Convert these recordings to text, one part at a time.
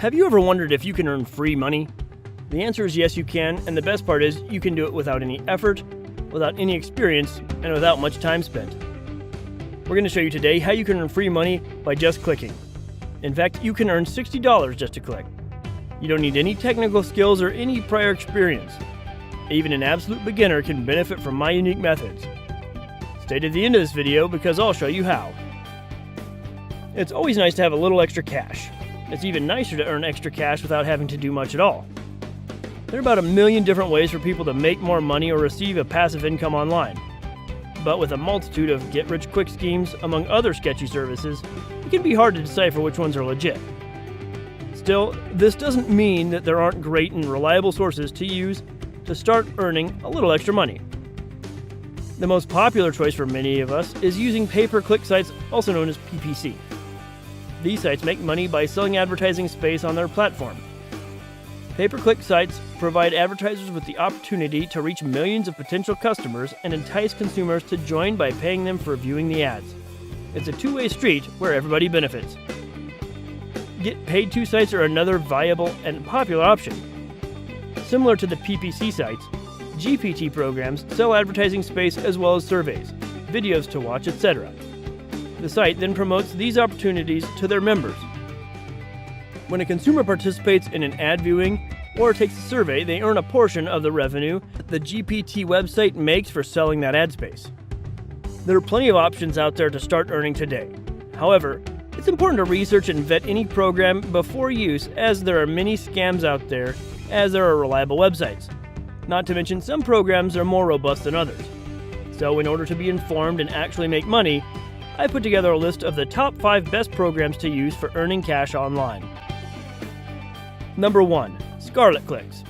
Have you ever wondered if you can earn free money? The answer is yes, you can, and the best part is you can do it without any effort, without any experience, and without much time spent. We're going to show you today how you can earn free money by just clicking. In fact, you can earn $60 just to click. You don't need any technical skills or any prior experience. Even an absolute beginner can benefit from my unique methods. Stay to the end of this video because I'll show you how. It's always nice to have a little extra cash. It's even nicer to earn extra cash without having to do much at all. There are about a million different ways for people to make more money or receive a passive income online. But with a multitude of get-rich-quick schemes, among other sketchy services, it can be hard to decipher which ones are legit. Still, this doesn't mean that there aren't great and reliable sources to use to start earning a little extra money. The most popular choice for many of us is using pay-per-click sites, also known as PPC. These sites make money by selling advertising space on their platform. Pay-per-click sites provide advertisers with the opportunity to reach millions of potential customers and entice consumers to join by paying them for viewing the ads. It's a two-way street where everybody benefits. Get paid to sites are another viable and popular option. Similar to the PPC sites, GPT programs sell advertising space as well as surveys, videos to watch, etc. The site then promotes these opportunities to their members. When a consumer participates in an ad viewing or takes a survey, they earn a portion of the revenue the GPT website makes for selling that ad space. There are plenty of options out there to start earning today. However, it's important to research and vet any program before use, as there are many scams out there as there are reliable websites. Not to mention, some programs are more robust than others. So in order to be informed and actually make money, I put together a list of the top 5 best programs to use for earning cash online. Number 1. Scarlet Clicks.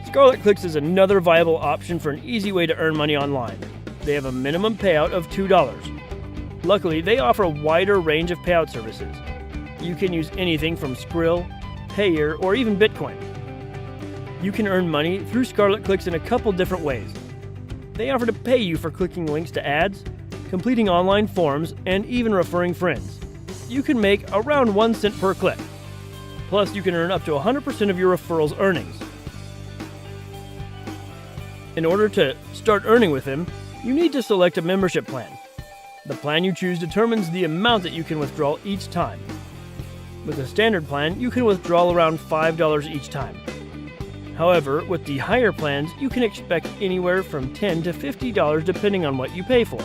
Scarlet Clicks is another viable option for an easy way to earn money online. They have a minimum payout of $2. Luckily, they offer a wider range of payout services. You can use anything from Skrill, Payer, or even Bitcoin. You can earn money through Scarlet Clicks in a couple different ways. They offer to pay you for clicking links to ads, completing online forms, and even referring friends. You can make around 1 cent per click. Plus, you can earn up to 100% of your referrals' earnings. In order to start earning with them, you need to select a membership plan. The plan you choose determines the amount that you can withdraw each time. With a standard plan, you can withdraw around $5 each time. However, with the higher plans, you can expect anywhere from $10 to $50 depending on what you pay for.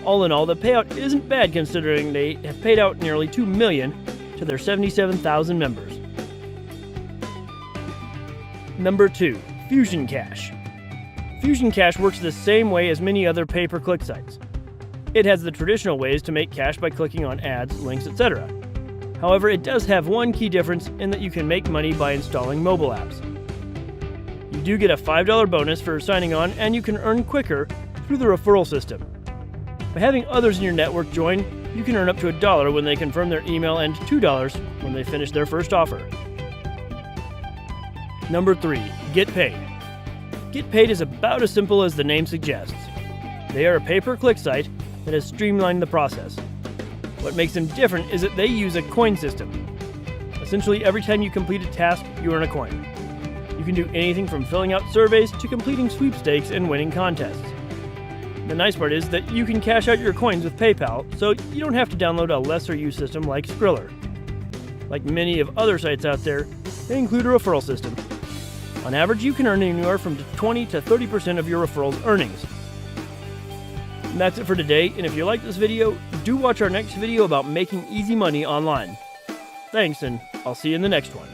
All in all, the payout isn't bad considering they have paid out nearly $2 million to their 77,000 members. Number 2. Fusion Cash. Fusion Cash works the same way as many other pay-per-click sites. It has the traditional ways to make cash by clicking on ads, links, etc. However, it does have one key difference in that you can make money by installing mobile apps. You do get a $5 bonus for signing on, and you can earn quicker through the referral system. By having others in your network join, you can earn up to $1 when they confirm their email and $2 when they finish their first offer. Number 3. Get Paid. Get Paid is about as simple as the name suggests. They are a pay-per-click site that has streamlined the process. What makes them different is that they use a coin system. Essentially, every time you complete a task, you earn a coin. You can do anything from filling out surveys to completing sweepstakes and winning contests. The nice part is that you can cash out your coins with PayPal, so you don't have to download a lesser-used system like Skriller. Like many of other sites out there, they include a referral system. On average, you can earn anywhere from 20 to 30% of your referrals' earnings. And that's it for today, and if you like this video, do watch our next video about making easy money online. Thanks, and I'll see you in the next one.